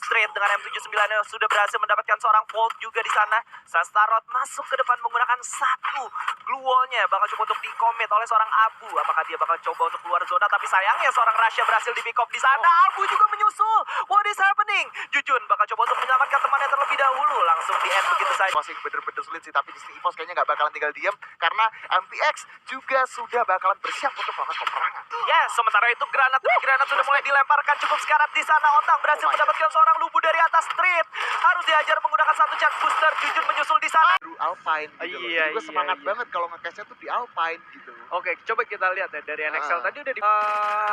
Street dengan M79 yang sudah berhasil mendapatkan seorang Volt juga di sana. Sastarot masuk ke depan menggunakan satu glue wall-nya. Bakal coba untuk di-commit oleh seorang Abu. Apakah dia bakal coba untuk keluar zona? Tapi sayangnya seorang Rasha berhasil di-pick up di sana. Abu juga menyusul. What is happening? Jujun bakal coba untuk menyelamatkan temannya terlebih dahulu. Langsung di-end begitu saja. Masih bener-bener sulit sih, tapi di sini EVOS kayaknya nggak bakalan tinggal diam karena MPX juga sudah bakalan bersiap untuk melakukan peperangan. Yes, sementara itu granat demi granat sudah mulai dilemparkan cukup sekarat di sana. Otang berhasil mendapatkan seorang lubu dari atas Street. Harus dihajar menggunakan satu charge booster. Jujun menyusul di sana. Baru Alpine gitu loh. Iya, Jadi gue semangat iya. banget kalau nge-cashnya tuh di Alpine gitu. Oke, coba kita lihat ya dari NXL tadi udah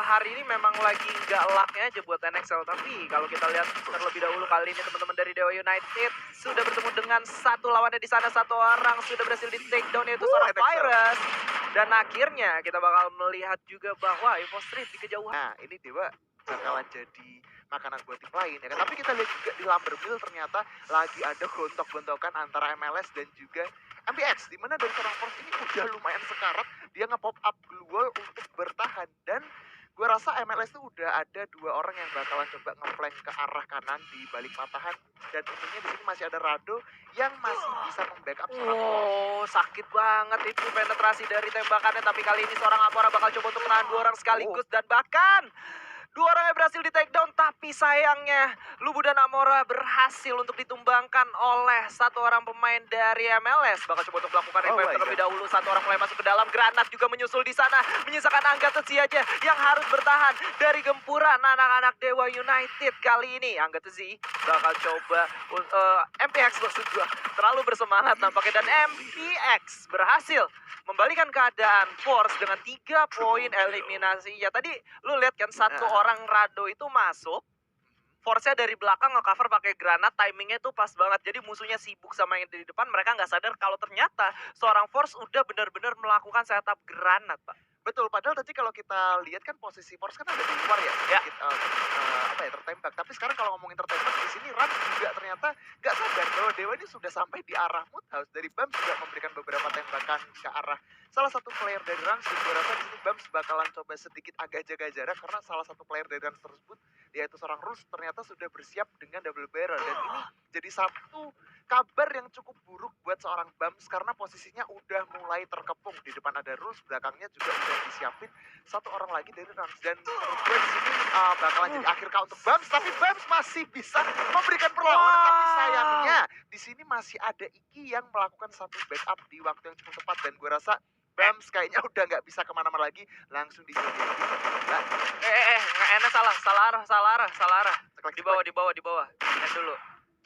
hari ini memang lagi nggak lucknya aja buat NXL, tapi kalau kita lihat terlebih dahulu kali ini teman-teman dari Dewa United sudah bertemu dengan satu lawannya di sana, satu orang sudah berhasil di take down yaitu seorang NXL. Virus. Dan akhirnya kita bakal melihat juga bahwa Evo Street di kejauhan. Nah, ini Dewa bakalan jadi makanan buat tim lain ya kan. Tapi kita lihat juga di Lumbermill ternyata lagi ada gontok-gontokan antara MLS dan juga MPX, di mana dari seorang Force ini udah lumayan sekarat, dia nge-pop up glue wall untuk bertahan. Dan gue rasa MLS tuh udah ada dua orang yang bakalan coba nge-flank ke arah kanan di balik patahan. Dan untungnya di sini masih ada Rado yang masih bisa membackup seorang Force. Oh, sakit banget itu penetrasi dari tembakannya. Tapi kali ini seorang Amora bakal coba untuk menahan dua orang sekaligus. Dan bahkan dua orangnya berhasil di take down. Tapi sayangnya Lubu dan Amora berhasil untuk ditumbangkan oleh satu orang pemain dari MLS. Bakal coba untuk melakukan revive terlebih dahulu. Satu orang mulai masuk ke dalam. Granat juga menyusul di sana. Menyisakan Angga Tezi aja yang harus bertahan dari gempuran anak-anak Dewa United kali ini. Angga Tezi bakal coba MPX maksud gua terlalu bersemangat nampaknya, dan MPX berhasil membalikan keadaan Force dengan 3 poin eliminasi. Ya tadi lu lihat kan satu orang Rado itu masuk, Force-nya dari belakang nge-cover pakai granat, timingnya tuh pas banget. Jadi musuhnya sibuk sama yang di depan, mereka nggak sadar kalau ternyata seorang Force udah benar-benar melakukan setup granat, Pak. Betul, padahal tadi kalau kita lihat kan posisi Force kan ada di luar ya, sedikit apa ya, tertembak. Tapi sekarang kalau ngomongin tertembak, di sini Ram juga ternyata nggak sadar bahwa Dewa ini sudah sampai di arah Mood House. Dari Bams juga memberikan beberapa tembakan ke arah salah satu player dari Rans. Dan gue rasa di sini Bams bakalan coba sedikit agak jaga jarak karena salah satu player dari Rans tersebut, yaitu seorang Rus, ternyata sudah bersiap dengan double barrel. Dan ini jadi satu kabar yang cukup buruk buat seorang Bams karena posisinya udah mulai terkepung. Di depan ada Rus, belakangnya juga udah disiapin satu orang lagi dari Rans. Dan menurut gue di sini bakalan jadi akhir kau untuk Bams, tapi Bams masih bisa memberikan perlawanan. Tapi sayangnya di sini masih ada Iki yang melakukan satu backup di waktu yang cukup tepat. Dan gue rasa Bams kayaknya udah nggak bisa kemana-mana lagi, langsung dijadiin. Nggak enak, salah arah. Di bawah. Lihat dulu.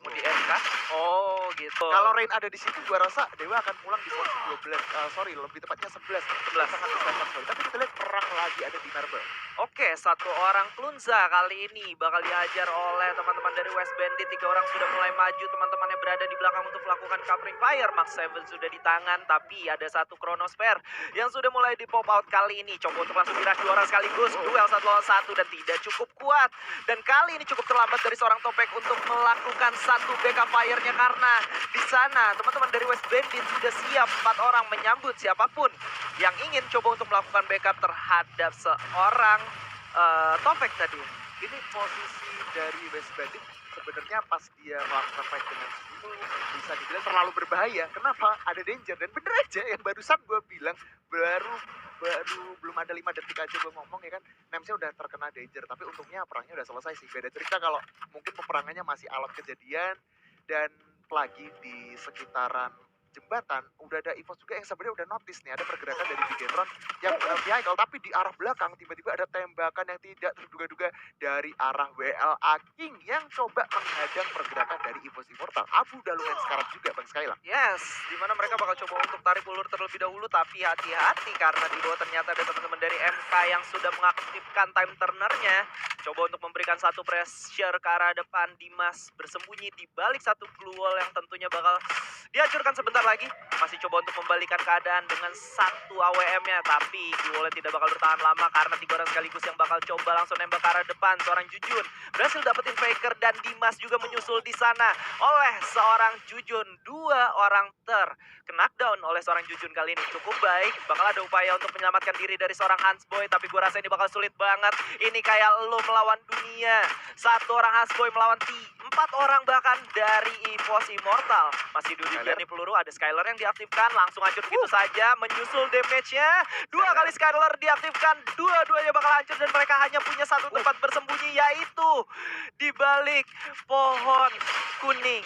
Mau di end kah? Oh, gitu. Kalau Rain ada di situ, gua rasa Dewa akan pulang di posisi 12, lebih tepatnya 11. Sangat disayangkan sekali. Tapi kita lihat perang lagi ada di Marble. Oke, satu orang Klunza kali ini bakal dihajar oleh teman-teman dari West Bandit. 3 orang sudah mulai maju, teman-temannya berada di belakang untuk melakukan covering fire. Max 7 sudah di tangan, tapi ada satu Chronosphere yang sudah mulai di pop out kali ini. Coba untuk langsung dirush 2 orang sekaligus. Duel 1 lawan 1 dan tidak cukup kuat. Dan kali ini cukup terlambat dari seorang Topek untuk melakukan satu backup fire-nya, karena di sana teman-teman dari West Bandit sudah siap 4 orang menyambut siapapun yang ingin coba untuk melakukan backup terhadap seorang Topek tadi. Ini posisi dari West Bandit sebenarnya pas dia melakukan fight dengan itu bisa dibilang terlalu berbahaya. Kenapa? Ada danger. Dan bener aja yang barusan gue bilang, baru belum ada 5 detik aja gue ngomong ya kan, Nemsnya udah terkena danger. Tapi untungnya perangnya udah selesai sih. Beda cerita kalau mungkin peperangannya masih alat kejadian. Dan lagi di sekitaran jembatan udah ada EVOS juga yang sebenarnya udah notice nih ada pergerakan dari Bigetron yang benar vehicle, tapi di arah belakang tiba-tiba ada tembakan yang tidak terduga-duga dari arah WLA King yang coba menghadang pergerakan dari EVOS Immortal. Abu udah lumayan sekarat juga Bang Skyla. Yes, dimana mereka bakal coba untuk tarik ulur terlebih dahulu, tapi hati-hati karena di bawah ternyata ada teman-teman dari MK yang sudah mengaktifkan time turnernya. Coba untuk memberikan satu pressure ke arah depan. Dimas bersembunyi di balik satu glue wall yang tentunya bakal dihancurkan sebentar lagi. Masih coba untuk membalikan keadaan dengan satu AWM-nya, tapi glue wall-nya tidak bakal bertahan lama karena 3 orang sekaligus yang bakal coba langsung nembak ke arah depan. Seorang Jujun berhasil dapetin Faker dan Dimas juga menyusul di sana oleh seorang Jujun. 2 orang knockdown oleh seorang Jujun kali ini cukup baik. Bakal ada upaya untuk menyelamatkan diri dari seorang Hansboy, tapi gue rasa ini bakal sulit banget. Ini kayak lo melawan dunia. 1 orang Hansboy melawan orang bahkan dari EVOS Immortal. Masih durian nih peluru, ada Skylar yang diaktifkan, langsung hancur begitu saja, menyusul damage-nya. Dua kali Skylar diaktifkan, dua-duanya bakal hancur dan mereka hanya punya satu tempat bersembunyi, yaitu di balik pohon kuning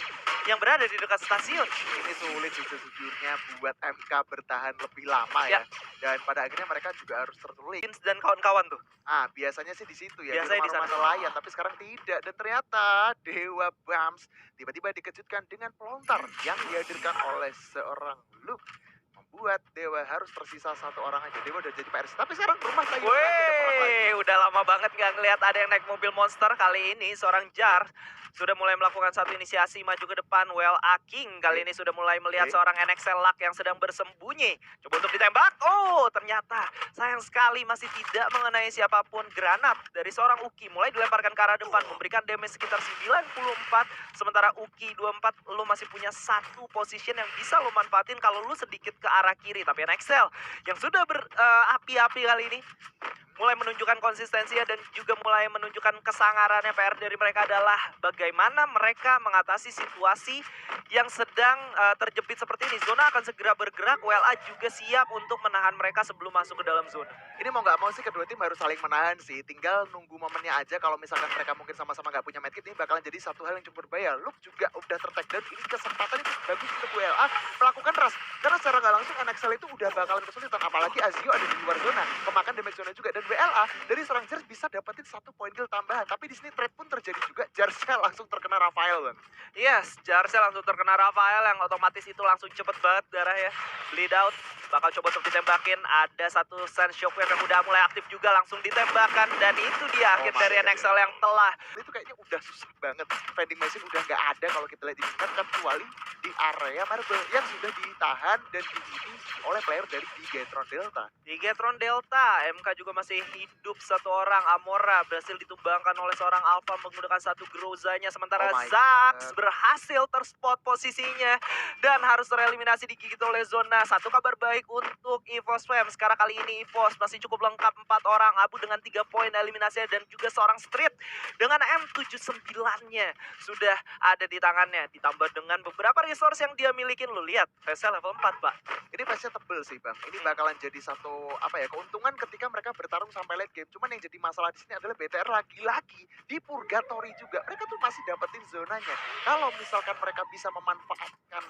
yang berada di dekat stasiun. Ini sulit sih sejujurnya buat MK bertahan lebih lama ya. Dan pada akhirnya mereka juga harus tertulis. Vince dan kawan-kawan tuh. Biasanya sih di situ ya, Biasanya di di sana. rumah-rumah nelayan, tapi sekarang tidak. Dan ternyata Dewa Bams tiba-tiba dikejutkan dengan pelontar yang dihadirkan oleh seorang Luke. Membuat Dewa harus tersisa satu orang aja. Dewa udah jadi PRC, tapi sekarang rumah Tayu Wih, udah lama banget nggak ngelihat ada yang naik mobil monster. Kali ini seorang Jar sudah mulai melakukan satu inisiasi maju ke depan. King kali ini sudah mulai melihat seorang NXL Luck yang sedang bersembunyi. Coba untuk ditembak. Oh, ternyata sayang sekali masih tidak mengenai siapapun. Granat dari seorang Uki mulai dilemparkan ke arah depan, memberikan damage sekitar 94. Sementara Uki 24, lu masih punya satu position yang bisa lu manfaatin kalau lu sedikit ke arah kiri. Tapi NXL yang sudah berapi-api kali ini mulai menunjukkan konsistensinya dan juga mulai menunjukkan kesangarannya. PR dari mereka adalah bagaimana mereka mengatasi situasi yang sedang terjepit seperti ini. Zona akan segera bergerak, WLA juga siap untuk menahan mereka sebelum masuk ke dalam zona. Ini mau nggak mau sih kedua tim harus saling menahan sih. Tinggal nunggu momennya aja. Kalau misalkan mereka mungkin sama-sama nggak punya medkit, ini bakalan jadi satu hal yang cukup berbahaya. Luke juga udah ter-take down. Ini kesempatan itu bagus untuk WLA melakukan rush. Karena secara nggak langsung NXL itu udah bakalan kesulitan. Apalagi Azio ada di luar zona, kemakan damage zona juga. Dan WLA dari seorang Jars bisa dapetin satu poin kill tambahan. Tapi di sini trade pun terjadi juga. Jarsnya langsung terkena Rafael, Bang. Yes, Jarsnya langsung terkena Rafael yang otomatis itu langsung cepet banget darahnya. Bleed out, bakal coba untuk ditembakin. Ada satu Sense Shockwave yang udah mulai aktif juga, langsung ditembakkan. Dan itu dia akhir dari NXL yang telah. Itu kayaknya udah susah banget. Vending machine udah nggak ada kalau kita lihat di sini kan, kecuali di area Marble yang sudah ditahan dan dibunuh oleh player dari Bigetron Delta. Bigetron Delta, MK juga masih hidup satu orang. Amora berhasil ditumbangkan oleh seorang Alpha menggunakan satu Grozanya. Sementara Oh my Zax God. berhasil terspot posisinya dan harus tereliminasi digigit oleh zona. Satu kabar baik untuk EVOS Fam. Sekarang kali ini EVOS masih cukup lengkap, 4 orang. Abu dengan 3 poin eliminasinya dan juga seorang Street dengan M79-nya sudah ada di tangannya. Ditambah dengan beberapa resource yang dia milikin. Lu lihat, face level 4, Pak. Ini face-nya tebel sih, Bang. Ini bakalan jadi satu keuntungan ketika mereka bertarung sampai late game. Cuman yang jadi masalah di sini adalah BTR lagi-lagi di purgatory juga. Mereka tuh masih dapetin zonanya. Kalau misalkan mereka bisa memanfaatkan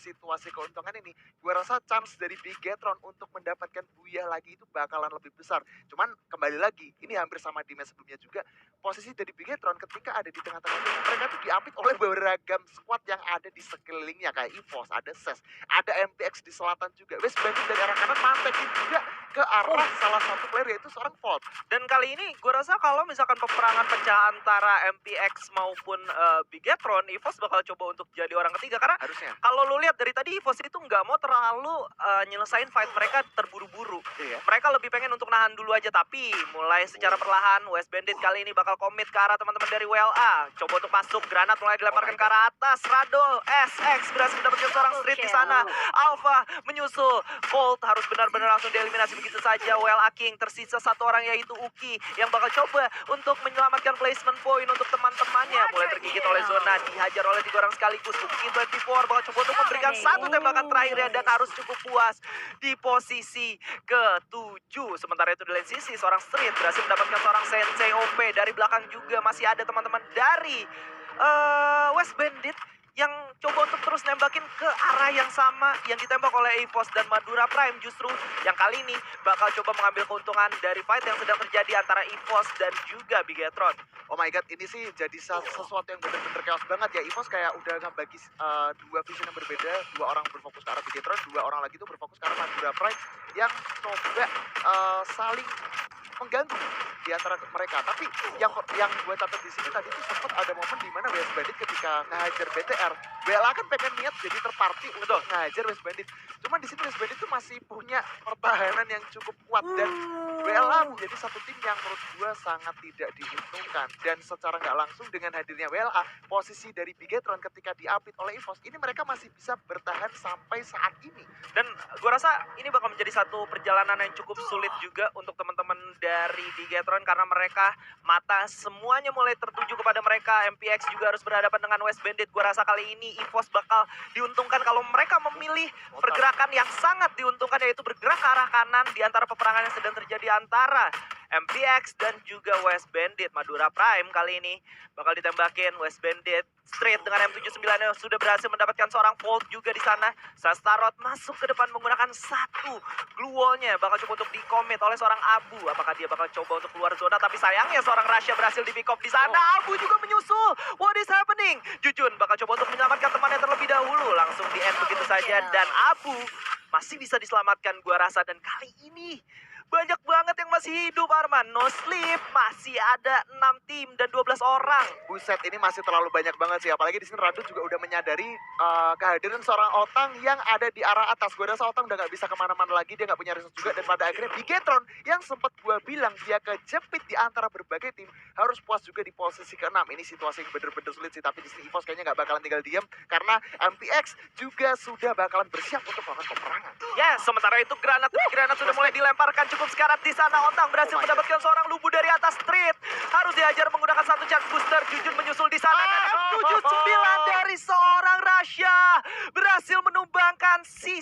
situasi keuntungan ini, gua rasa chance dari Bigetron untuk mendapatkan Buya lagi itu bakalan lebih besar. Cuman kembali lagi, ini hampir sama di match sebelumnya juga. Posisi dari Bigetron ketika ada di tengah-tengah zona, mereka tuh diapit oleh beragam squad yang ada di sekelilingnya, kayak EVOS, ada SES, ada MPX di selatan juga. West Bandit dari arah kanan mantekin juga ke arah salah satu player, yaitu seorang Volt. Dan kali ini gue rasa kalau misalkan peperangan pecah antara MPX maupun Bigetron, EVOS bakal coba untuk jadi orang ketiga. Karena Harusnya. kalau lu lihat dari tadi EVOS itu nggak mau terlalu nyelesain fight mereka terburu-buru. Iya. Mereka lebih pengen untuk nahan dulu aja. Tapi mulai secara perlahan West Bandit kali ini bakal komit ke arah teman-teman dari WLA. Coba untuk masuk, granat mulai dilemparkan ke arah atas. Radol, SX berhasil mendapatkan seorang Street di sana. Alpha menyusul. Volt harus benar-benar langsung dieliminasi begitu saja. WLA King tersisa satu orang, yaitu Uki yang bakal coba untuk menyelamatkan placement point untuk teman-temannya. Mulai tergigit oleh zona, dihajar oleh 3 orang sekaligus. Uki 24 bakal coba untuk memberikan satu tembakan terakhir ya, dan harus cukup puas di posisi ke-7. Sementara itu di lain sisi seorang Street berhasil mendapatkan seorang Sensei OP. Dari belakang juga masih ada teman-teman dari West Bandit yang coba untuk terus nembakin ke arah yang sama yang ditembak oleh EVOS dan Madura Prime. Justru yang kali ini bakal coba mengambil keuntungan dari fight yang sedang terjadi antara EVOS dan juga Bigetron. Oh my god, ini sih jadi sesuatu yang bener-bener chaos banget ya. EVOS kayak udah ngebagi dua vision yang berbeda. 2 orang berfokus ke arah Bigetron, 2 orang lagi tuh berfokus ke arah Madura Prime yang coba saling mengganggu di antara mereka. Tapi yang gue catat di sini tadi tuh sempat ada momen di mana West Bandit ketika ngehajar BTR, WLA kan pengen niat jadi terparty untuk ngehajar West Bandit. Cuman di sini West Bandit itu masih punya pertahanan yang cukup kuat dan WLA menjadi satu tim yang menurut gua sangat tidak diuntungkan. Dan secara nggak langsung dengan hadirnya WLA, posisi dari Bigetron ketika diapit oleh EVOS, ini mereka masih bisa bertahan sampai saat ini. Dan gua rasa ini bakal menjadi satu perjalanan yang cukup sulit juga untuk teman-teman dari Bigetron karena mereka mata semuanya mulai tertuju kepada mereka. MPX juga harus berhadapan dengan West Bandit. Gua rasa kali ini EVOS bakal diuntungkan kalau mereka memilih pergerakan yang sangat diuntungkan, yaitu bergerak ke arah kanan di antara peperangan yang sedang terjadi antara MPX dan juga West Bandit. Madura Prime kali ini bakal ditembakin. West Bandit straight dengan M79 yang sudah berhasil mendapatkan seorang Volt juga di sana. Sastarot masuk ke depan menggunakan satu glue wall-nya. Bakal coba untuk di-commit oleh seorang Abu. Apakah dia bakal coba untuk keluar zona? Tapi sayangnya seorang Rasha berhasil di-pick off di sana. Abu juga menyusul. What is happening? Jujun bakal coba untuk menyelamatkan temannya terlebih dahulu. Langsung di-end begitu saja. Dan Abu masih bisa diselamatkan gua rasa. Dan kali ini banyak banget yang masih hidup, Arman. No sleep, masih ada 6 tim dan 12 orang. Buset, ini masih terlalu banyak banget sih. Apalagi di sini Radut juga udah menyadari kehadiran seorang Otang yang ada di arah atas. Gue rasa Otang udah gak bisa kemana-mana lagi, dia gak punya resource juga. Dan pada akhirnya Bigetron yang sempat gue bilang dia kejepit di antara berbagai tim harus puas juga di posisi ke-6. Ini situasi yang bener-bener sulit sih, tapi di sini EVOS kayaknya gak bakalan tinggal diam karena MPX juga sudah bakalan bersiap untuk melakukan peperangan. Ya, sementara itu granat sudah mulai dilemparkan cukup sekarat di sana. Otang berhasil mendapatkan seorang lubu dari atas street. Harus dihajar menggunakan satu charge booster. Jujun menyusul di sana. Dan M79 dari seorang Rasha berhasil menumbangkan si